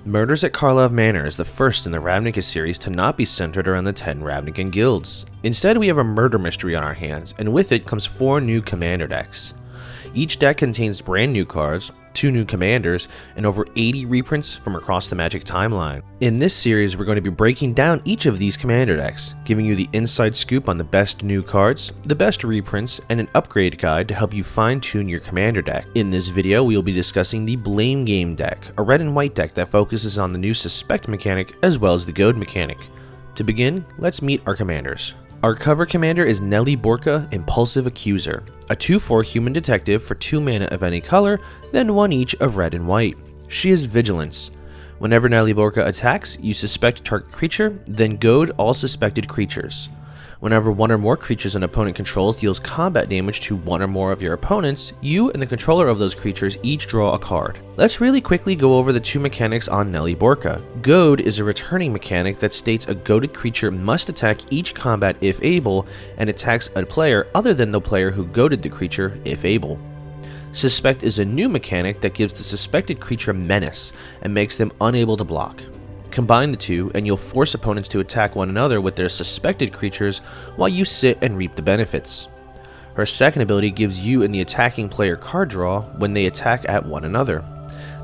Murders at Karlov Manor is the first in the Ravnica series to not be centered around the 10 Ravnican guilds. Instead, we have a murder mystery on our hands, and with it comes 4 new commander decks. Each deck contains brand new cards, 2 new commanders, and over 80 reprints from across the Magic timeline. In this series, we're going to be breaking down each of these commander decks, giving you the inside scoop on the best new cards, the best reprints, and an upgrade guide to help you fine-tune your commander deck. In this video, we will be discussing the Blame Game deck, a red and white deck that focuses on the new Suspect mechanic as well as the Goad mechanic. To begin, let's meet our commanders. Our cover commander is Nelly Borka, Impulsive Accuser, a 2/4 human detective for 2 mana of any color, then 1 each of red and white. She is Vigilance. Whenever Nelly Borka attacks, you suspect target creature, then goad all suspected creatures. Whenever 1 or more creatures an opponent controls deals combat damage to 1 or more of your opponents, you and the controller of those creatures each draw a card. Let's really quickly go over the 2 mechanics on Nelly Borka. Goad is a returning mechanic that states a goaded creature must attack each combat if able, and attacks a player other than the player who goaded the creature if able. Suspect is a new mechanic that gives the suspected creature menace and makes them unable to block. Combine the 2 and you'll force opponents to attack one another with their suspected creatures while you sit and reap the benefits. Her second ability gives you and the attacking player card draw when they attack at one another.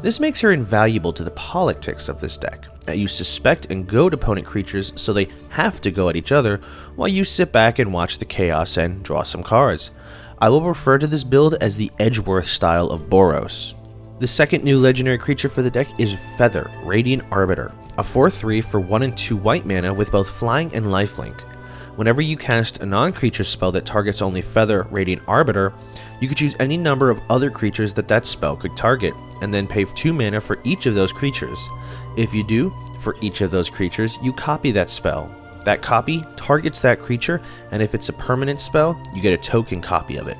This makes her invaluable to the politics of this deck. You suspect and goad opponent creatures so they have to go at each other while you sit back and watch the chaos and draw some cards. I will refer to this build as the Edgeworth style of Boros. The second new legendary creature for the deck is Feather, Radiant Arbiter, a 4/3 for 1 and 2 white mana with both flying and lifelink. Whenever you cast a non-creature spell that targets only Feather, Radiant Arbiter, you could choose any number of other creatures that spell could target, and then pay 2 mana for each of those creatures. If you do, for each of those creatures, you copy that spell. That copy targets that creature, and if it's a permanent spell, you get a token copy of it.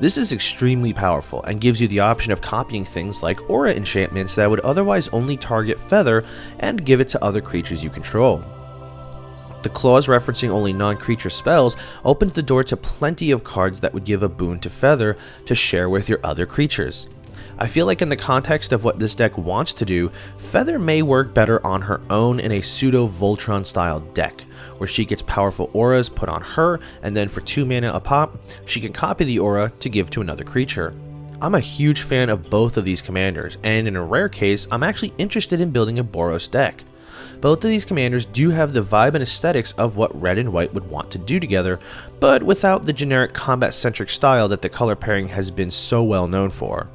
This is extremely powerful and gives you the option of copying things like aura enchantments that would otherwise only target Feather and give it to other creatures you control. The clause referencing only non-creature spells opens the door to plenty of cards that would give a boon to Feather to share with your other creatures. I feel like in the context of what this deck wants to do, Feather may work better on her own in a pseudo-Voltron style deck, where she gets powerful auras put on her, and then for 2 mana a pop, she can copy the aura to give to another creature. I'm a huge fan of both of these commanders, and in a rare case, I'm actually interested in building a Boros deck. Both of these commanders do have the vibe and aesthetics of what red and white would want to do together, but without the generic combat-centric style that the color pairing has been so well known for.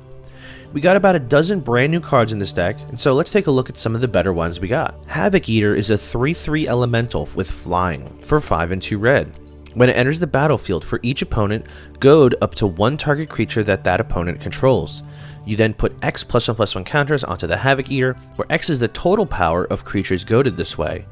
We got about a dozen brand new cards in this deck, and so let's take a look at some of the better ones we got. Havoc Eater is a 3/3 elemental with flying for 5 and 2 red. When it enters the battlefield for each opponent, goad up to 1 target creature that opponent controls. You then put X +1/+1 counters onto the Havoc Eater, where X is the total power of creatures goaded this way.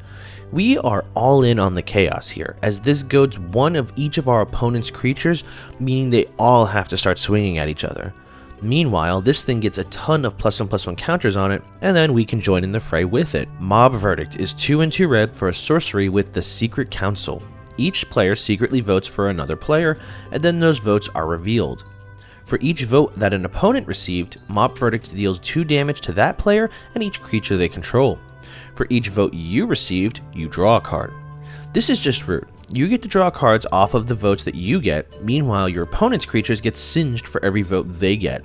We are all in on the chaos here, as this goads 1 of each of our opponent's creatures, meaning they all have to start swinging at each other. Meanwhile, this thing gets a ton of +1/+1 counters on it, and then we can join in the fray with it. Mob Verdict is 2 and 2 red for a sorcery with the Secret Council. Each player secretly votes for another player, and then those votes are revealed. For each vote that an opponent received, Mob Verdict deals 2 damage to that player and each creature they control. For each vote you received, you draw a card. This is just rude. You get to draw cards off of the votes that you get, meanwhile your opponent's creatures get singed for every vote they get.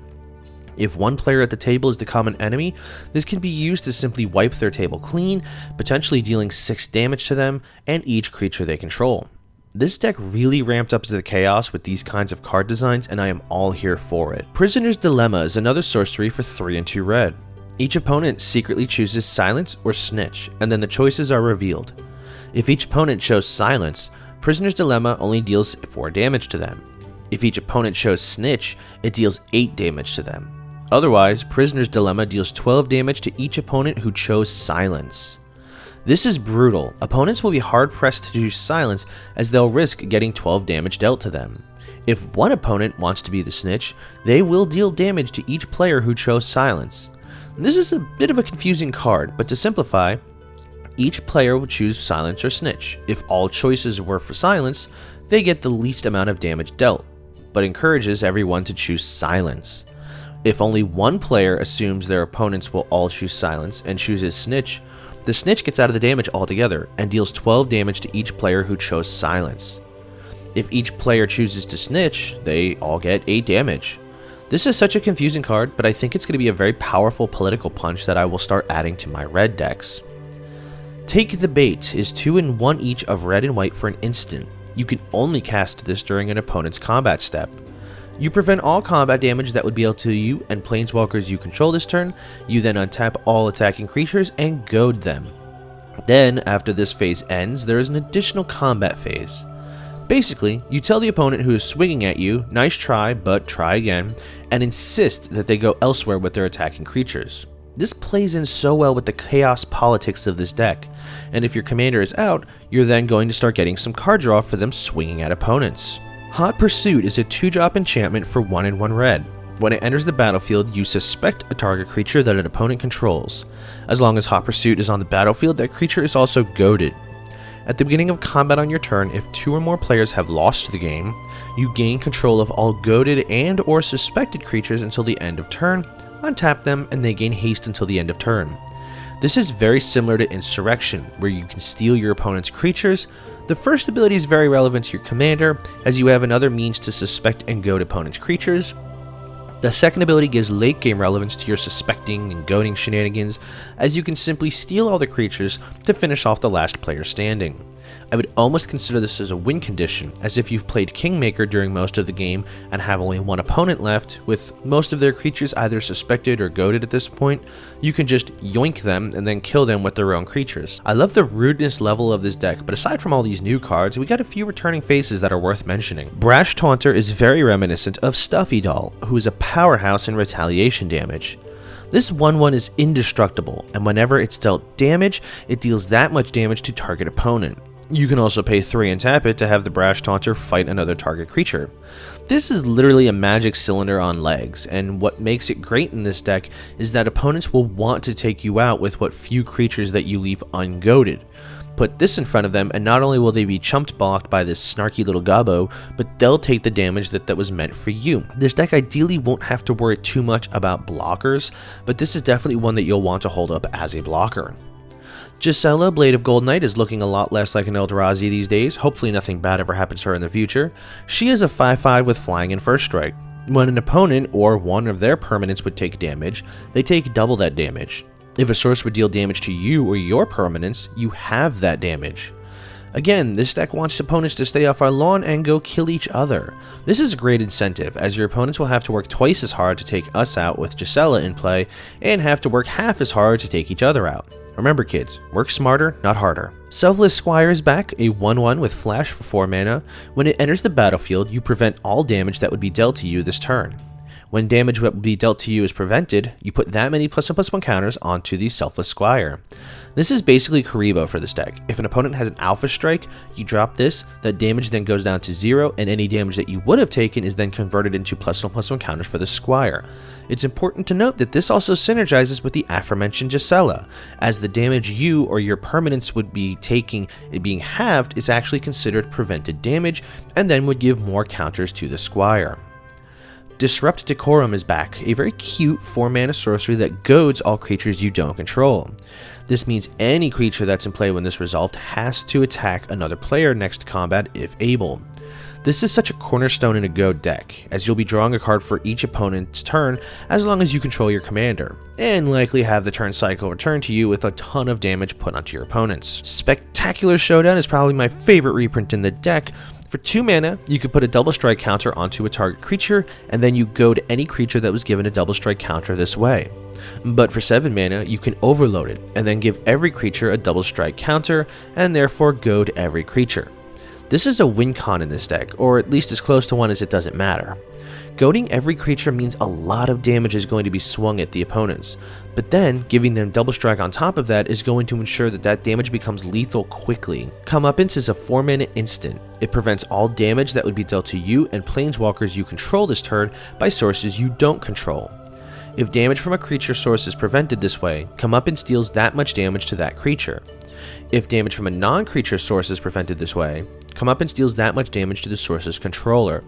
If one player at the table is the common enemy, this can be used to simply wipe their table clean, potentially dealing 6 damage to them and each creature they control. This deck really ramped up to the chaos with these kinds of card designs, and I am all here for it. Prisoner's Dilemma is another sorcery for 3 and 2 red. Each opponent secretly chooses Silence or Snitch, and then the choices are revealed. If each opponent chose Silence, Prisoner's Dilemma only deals 4 damage to them. If each opponent chose Snitch, it deals 8 damage to them. Otherwise, Prisoner's Dilemma deals 12 damage to each opponent who chose Silence. This is brutal. Opponents will be hard-pressed to choose Silence, as they'll risk getting 12 damage dealt to them. If one opponent wants to be the Snitch, they will deal damage to each player who chose Silence. This is a bit of a confusing card, but to simplify, each player will choose Silence or Snitch. If all choices were for Silence, they get the least amount of damage dealt, but encourages everyone to choose Silence. If only one player assumes their opponents will all choose silence and chooses snitch, the snitch gets out of the damage altogether and deals 12 damage to each player who chose silence. If each player chooses to snitch, they all get 8 damage. This is such a confusing card, but I think it's going to be a very powerful political punch that I will start adding to my red decks. Take the Bait is 2 and 1 each of red and white for an instant. You can only cast this during an opponent's combat step. You prevent all combat damage that would be dealt to you and planeswalkers you control this turn. You then untap all attacking creatures and goad them. Then, after this phase ends, there is an additional combat phase. Basically, you tell the opponent who is swinging at you, nice try, but try again, and insist that they go elsewhere with their attacking creatures. This plays in so well with the chaos politics of this deck, and if your commander is out, you're then going to start getting some card draw for them swinging at opponents. Hot Pursuit is a 2-drop enchantment for 1 and 1 red. When it enters the battlefield, you suspect a target creature that an opponent controls. As long as Hot Pursuit is on the battlefield, that creature is also goaded. At the beginning of combat on your turn, if 2 or more players have lost the game, you gain control of all goaded and or suspected creatures until the end of turn, untap them, and they gain haste until the end of turn. This is very similar to Insurrection, where you can steal your opponent's creatures. The first ability is very relevant to your commander, as you have another means to suspect and goad opponent's creatures. The second ability gives late game relevance to your suspecting and goading shenanigans, as you can simply steal all the creatures to finish off the last player standing. I would almost consider this as a win condition, as if you've played Kingmaker during most of the game and have only one opponent left, with most of their creatures either suspected or goaded at this point, you can just yoink them and then kill them with their own creatures. I love the rudeness level of this deck, but aside from all these new cards, we got a few returning faces that are worth mentioning. Brash Taunter is very reminiscent of Stuffy Doll, who is a powerhouse in retaliation damage. This 1/1 is indestructible, and whenever it's dealt damage, it deals that much damage to target opponent. You can also pay 3 and tap it to have the Brash Taunter fight another target creature. This is literally a magic cylinder on legs, and what makes it great in this deck is that opponents will want to take you out with what few creatures that you leave ungoaded. Put this in front of them, and not only will they be chumped blocked by this snarky little gobbo, but they'll take the damage that was meant for you. This deck ideally won't have to worry too much about blockers, but this is definitely one that you'll want to hold up as a blocker. Gisela, Blade of Gold Knight, is looking a lot less like an Eldrazi these days. Hopefully nothing bad ever happens to her in the future. She is a 5/5 with flying and first strike. When an opponent or one of their permanents would take damage, they take double that damage. If a source would deal damage to you or your permanents, you have that damage. Again, this deck wants opponents to stay off our lawn and go kill each other. This is a great incentive, as your opponents will have to work twice as hard to take us out with Gisela in play, and have to work half as hard to take each other out. Remember kids, work smarter, not harder. Selfless Squire is back, a 1/1 with flash for 4 mana. When it enters the battlefield, you prevent all damage that would be dealt to you this turn. When damage that would be dealt to you is prevented, you put that many +1/+1 counters onto the Selfless Squire. This is basically Karibo for this deck. If an opponent has an Alpha Strike, you drop this, that damage then goes down to 0, and any damage that you would have taken is then converted into +1/+1 counters for the Squire. It's important to note that this also synergizes with the aforementioned Gisela, as the damage you or your permanents would be taking being halved is actually considered prevented damage, and then would give more counters to the Squire. Disrupt Decorum is back, a very cute 4-mana sorcery that goads all creatures you don't control. This means any creature that's in play when this resolved has to attack another player next combat if able. This is such a cornerstone in a Goad deck, as you'll be drawing a card for each opponent's turn as long as you control your commander, and likely have the turn cycle return to you with a ton of damage put onto your opponents. Spectacular Showdown is probably my favorite reprint in the deck. For 2 mana, you could put a double strike counter onto a target creature, and then you goad any creature that was given a double strike counter this way. But for 7 mana, you can overload it, and then give every creature a double strike counter, and therefore goad every creature. This is a win con in this deck, or at least as close to one as it doesn't matter. Goading every creature means a lot of damage is going to be swung at the opponents, but then giving them double strike on top of that is going to ensure that that damage becomes lethal quickly. Comeuppance is a 4-mana instant. It prevents all damage that would be dealt to you and planeswalkers you control this turn by sources you don't control. If damage from a creature source is prevented this way, Comeuppance deals that much damage to that creature. If damage from a non-creature source is prevented this way, Comeuppance deals that much damage to the source's controller.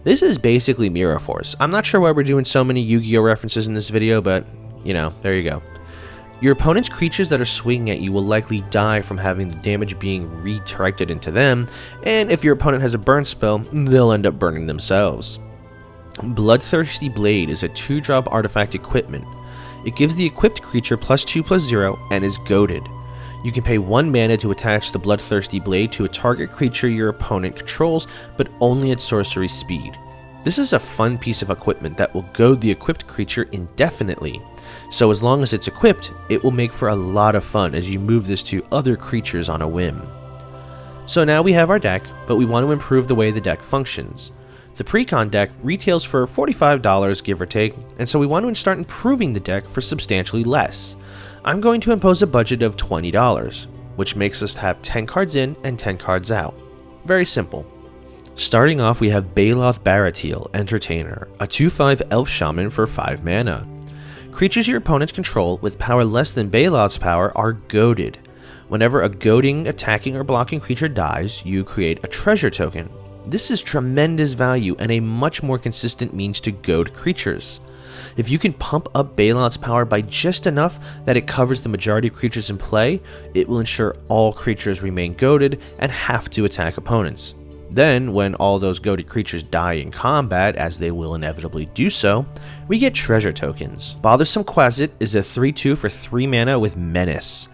This is basically Mirror Force. I'm not sure why we're doing so many Yu-Gi-Oh references in this video, but, you know, there you go. Your opponent's creatures that are swinging at you will likely die from having the damage being redirected into them, and if your opponent has a burn spell, they'll end up burning themselves. Bloodthirsty Blade is a 2-drop artifact equipment. It gives the equipped creature +2/+0 and is goaded. You can pay 1 mana to attach the Bloodthirsty Blade to a target creature your opponent controls, but only at sorcery speed. This is a fun piece of equipment that will goad the equipped creature indefinitely, so as long as it's equipped, it will make for a lot of fun as you move this to other creatures on a whim. So now we have our deck, but we want to improve the way the deck functions. The Precon deck retails for $45 give or take, and so we want to start improving the deck for substantially less. I'm going to impose a budget of $20, which makes us have 10 cards in and 10 cards out. Very simple. Starting off, we have Baloth Baratil, Entertainer, a 2/5 Elf Shaman for 5 mana. Creatures your opponents control with power less than Baloth's power are goaded. Whenever a goading, attacking, or blocking creature dies, you create a treasure token. This is tremendous value and a much more consistent means to goad creatures. If you can pump up Baloth's power by just enough that it covers the majority of creatures in play, it will ensure all creatures remain goaded and have to attack opponents. Then, when all those goaded creatures die in combat, as they will inevitably do so, we get treasure tokens. Bothersome Quasit is a 3/2 for 3 mana with Menace.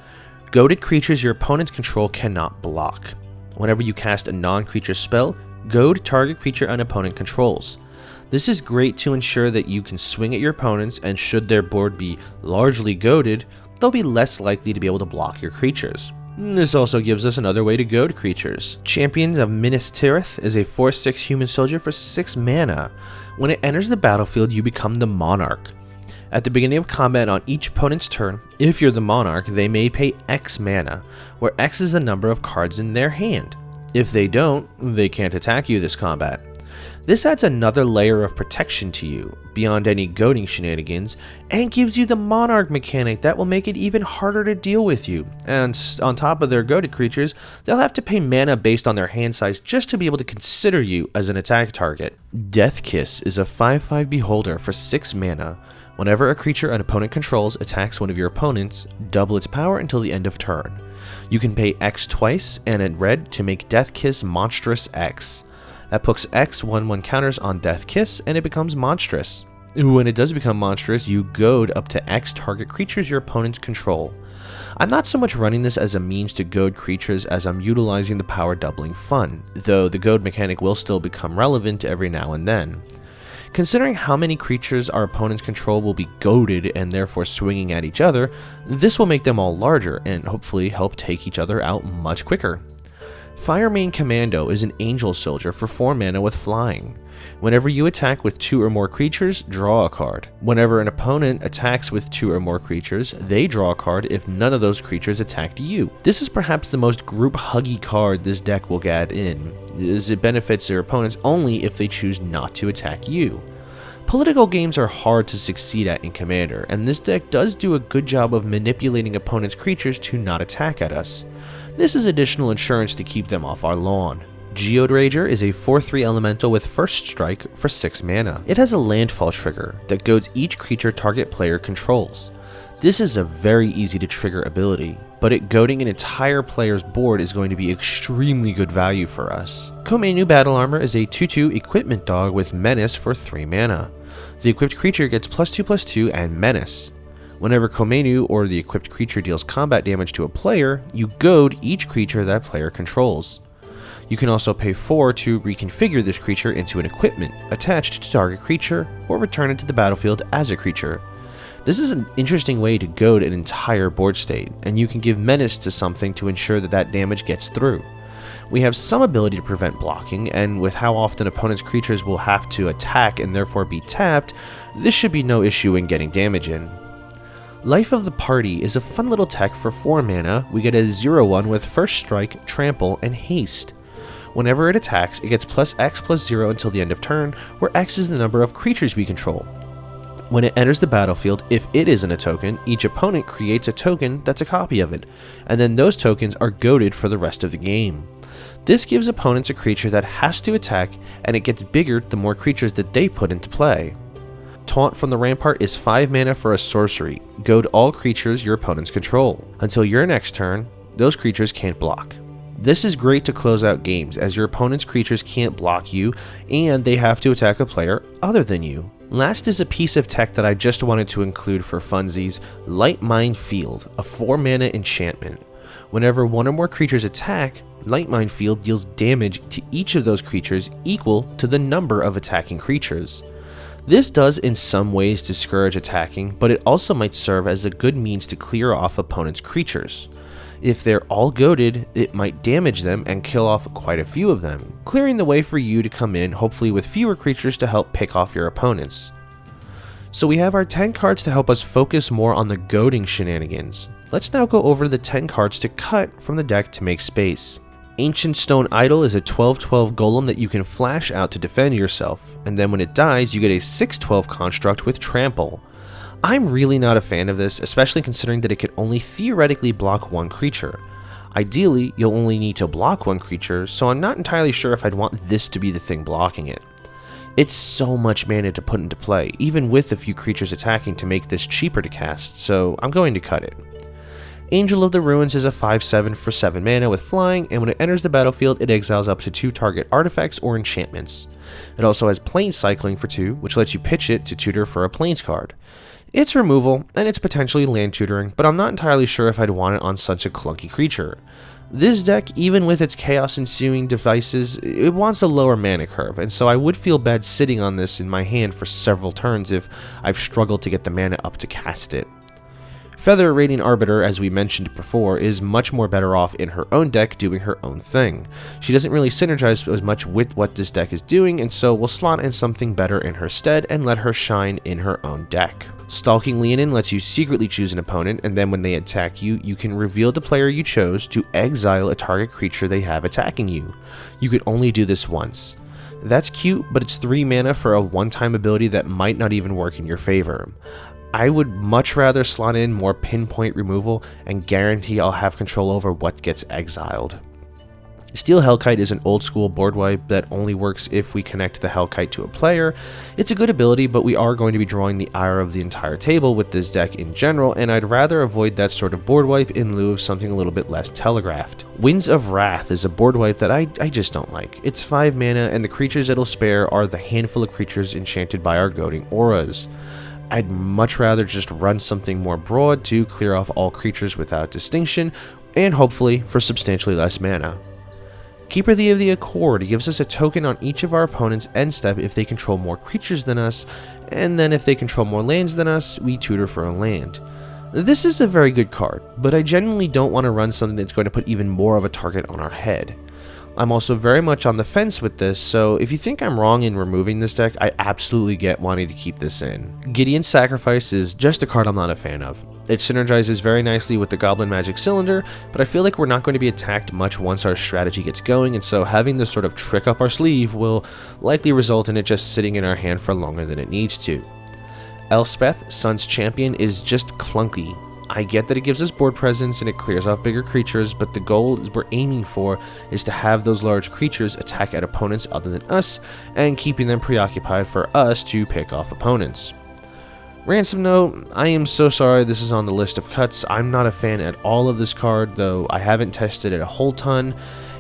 Goaded creatures your opponents control cannot block. Whenever you cast a non-creature spell, goad target creature an opponent controls. This is great to ensure that you can swing at your opponents, and should their board be largely goaded, they'll be less likely to be able to block your creatures. This also gives us another way to goad creatures. Champions of Minas Tirith is a 4/6 human soldier for 6 mana. When it enters the battlefield, you become the Monarch. At the beginning of combat on each opponent's turn, if you're the Monarch, they may pay X mana, where X is the number of cards in their hand. If they don't, they can't attack you this combat. This adds another layer of protection to you, beyond any goading shenanigans, and gives you the Monarch mechanic that will make it even harder to deal with you. And on top of their goaded creatures, they'll have to pay mana based on their hand size just to be able to consider you as an attack target. Death Kiss is a 5/5 Beholder for 6 mana. Whenever a creature an opponent controls attacks one of your opponents, double its power until the end of turn. You can pay X twice and in red to make Death Kiss Monstrous X. That puts X 1/1 counters on Death Kiss and it becomes monstrous. When it does become monstrous, you goad up to X target creatures your opponents control. I'm not so much running this as a means to goad creatures as I'm utilizing the power doubling fun, though the goad mechanic will still become relevant every now and then. Considering how many creatures our opponents control will be goaded and therefore swinging at each other, this will make them all larger and hopefully help take each other out much quicker. Firemane Commando is an angel soldier for 4 mana with flying. Whenever you attack with 2 or more creatures, draw a card. Whenever an opponent attacks with 2 or more creatures, they draw a card if none of those creatures attacked you. This is perhaps the most group huggy card this deck will get in, as it benefits their opponents only if they choose not to attack you. Political games are hard to succeed at in Commander, and this deck does do a good job of manipulating opponents' creatures to not attack at us. This is additional insurance to keep them off our lawn. Geode Rager is a 4/3 elemental with first strike for 6 mana. It has a landfall trigger that goads each creature target player controls. This is a very easy to trigger ability, but it goading an entire player's board is going to be extremely good value for us. Komenu Battle Armor is a 2/2 equipment dog with Menace for 3 mana. The equipped creature gets +2/+2 and Menace. Whenever Komenu or the equipped creature deals combat damage to a player, you goad each creature that player controls. You can also pay 4 to reconfigure this creature into an equipment attached to target creature or return it to the battlefield as a creature. This is an interesting way to goad an entire board state, and you can give Menace to something to ensure that that damage gets through. We have some ability to prevent blocking, and with how often opponents' creatures will have to attack and therefore be tapped, this should be no issue in getting damage in. Life of the Party is a fun little tech for 4 mana. We get a 0/1 with first strike, trample, and haste. Whenever it attacks, it gets +X+0 until the end of turn, where X is the number of creatures we control. When it enters the battlefield, if it isn't a token, each opponent creates a token that's a copy of it, and then those tokens are goaded for the rest of the game. This gives opponents a creature that has to attack, and it gets bigger the more creatures that they put into play. Taunt from the Rampart is 5 mana for a sorcery. Goad all creatures your opponents control. Until your next turn, those creatures can't block. This is great to close out games, as your opponent's creatures can't block you, and they have to attack a player other than you. Last is a piece of tech that I just wanted to include for funsies, Light Mind Field, a 4 mana enchantment. Whenever one or more creatures attack, Light Mind Field deals damage to each of those creatures equal to the number of attacking creatures. This does in some ways discourage attacking, but it also might serve as a good means to clear off opponents' creatures. If they're all goaded, it might damage them and kill off quite a few of them, clearing the way for you to come in, hopefully with fewer creatures to help pick off your opponents. So we have our 10 cards to help us focus more on the goading shenanigans. Let's now go over the 10 cards to cut from the deck to make space. Ancient Stone Idol is a 12/12 golem that you can flash out to defend yourself, and then when it dies you get a 6/12 construct with trample. I'm really not a fan of this, especially considering that it could only theoretically block one creature. Ideally, you'll only need to block one creature, so I'm not entirely sure if I'd want this to be the thing blocking it. It's so much mana to put into play, even with a few creatures attacking to make this cheaper to cast, so I'm going to cut it. Angel of the Ruins is a 5/7 for 7 mana with flying, and when it enters the battlefield, it exiles up to 2 target artifacts or enchantments. It also has Plane Cycling for 2, which lets you pitch it to tutor for a Planes card. It's removal, and it's potentially land tutoring, but I'm not entirely sure if I'd want it on such a clunky creature. This deck, even with its chaos ensuing devices, it wants a lower mana curve, and so I would feel bad sitting on this in my hand for several turns if I've struggled to get the mana up to cast it. Feather Rating Arbiter, as we mentioned before, is much more better off in her own deck doing her own thing. She doesn't really synergize as much with what this deck is doing, and so we'll slot in something better in her stead and let her shine in her own deck. Stalking Leonin lets you secretly choose an opponent, and then when they attack you, you can reveal the player you chose to exile a target creature they have attacking you. You could only do this once. That's cute, but it's 3 mana for a one-time ability that might not even work in your favor. I would much rather slot in more pinpoint removal and guarantee I'll have control over what gets exiled. Steel Hellkite is an old school board wipe that only works if we connect the Hellkite to a player. It's a good ability, but we are going to be drawing the ire of the entire table with this deck in general, and I'd rather avoid that sort of board wipe in lieu of something a little bit less telegraphed. Winds of Wrath is a board wipe that I just don't like. It's 5 mana, and the creatures it'll spare are the handful of creatures enchanted by our goading auras. I'd much rather just run something more broad to clear off all creatures without distinction, and hopefully for substantially less mana. Keeper of the Accord gives us a token on each of our opponent's end step if they control more creatures than us, and then if they control more lands than us, we tutor for a land. This is a very good card, but I genuinely don't want to run something that's going to put even more of a target on our head. I'm also very much on the fence with this, so if you think I'm wrong in removing this deck, I absolutely get wanting to keep this in. Gideon's Sacrifice is just a card I'm not a fan of. It synergizes very nicely with the Goblin Magic Cylinder, but I feel like we're not going to be attacked much once our strategy gets going, and so having this sort of trick up our sleeve will likely result in it just sitting in our hand for longer than it needs to. Elspeth, Sun's Champion, is just clunky. I get that it gives us board presence and it clears off bigger creatures, but the goal we're aiming for is to have those large creatures attack at opponents other than us, and keeping them preoccupied for us to pick off opponents. Ransom Note, I am so sorry this is on the list of cuts. I'm not a fan at all of this card, though I haven't tested it a whole ton.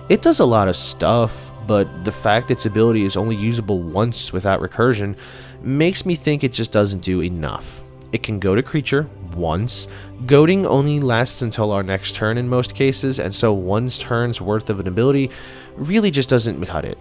It does a lot of stuff, but the fact its ability is only usable once without recursion makes me think it just doesn't do enough. It can goad a creature once. Goading only lasts until our next turn in most cases, and so one turn's worth of an ability really just doesn't cut it.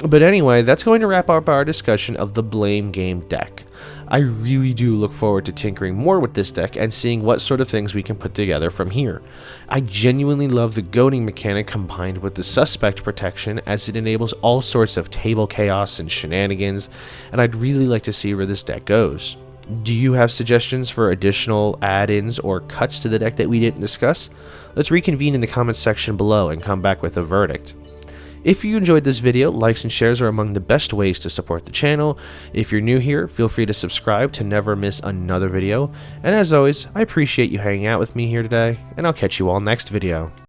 But anyway, that's going to wrap up our discussion of the Blame Game deck. I really do look forward to tinkering more with this deck and seeing what sort of things we can put together from here. I genuinely love the goading mechanic combined with the suspect protection, as it enables all sorts of table chaos and shenanigans, and I'd really like to see where this deck goes. Do you have suggestions for additional add-ins or cuts to the deck that we didn't discuss? Let's reconvene in the comments section below and come back with a verdict. If you enjoyed this video, likes and shares are among the best ways to support the channel. If you're new here, feel free to subscribe to never miss another video. And as always, I appreciate you hanging out with me here today, and I'll catch you all next video.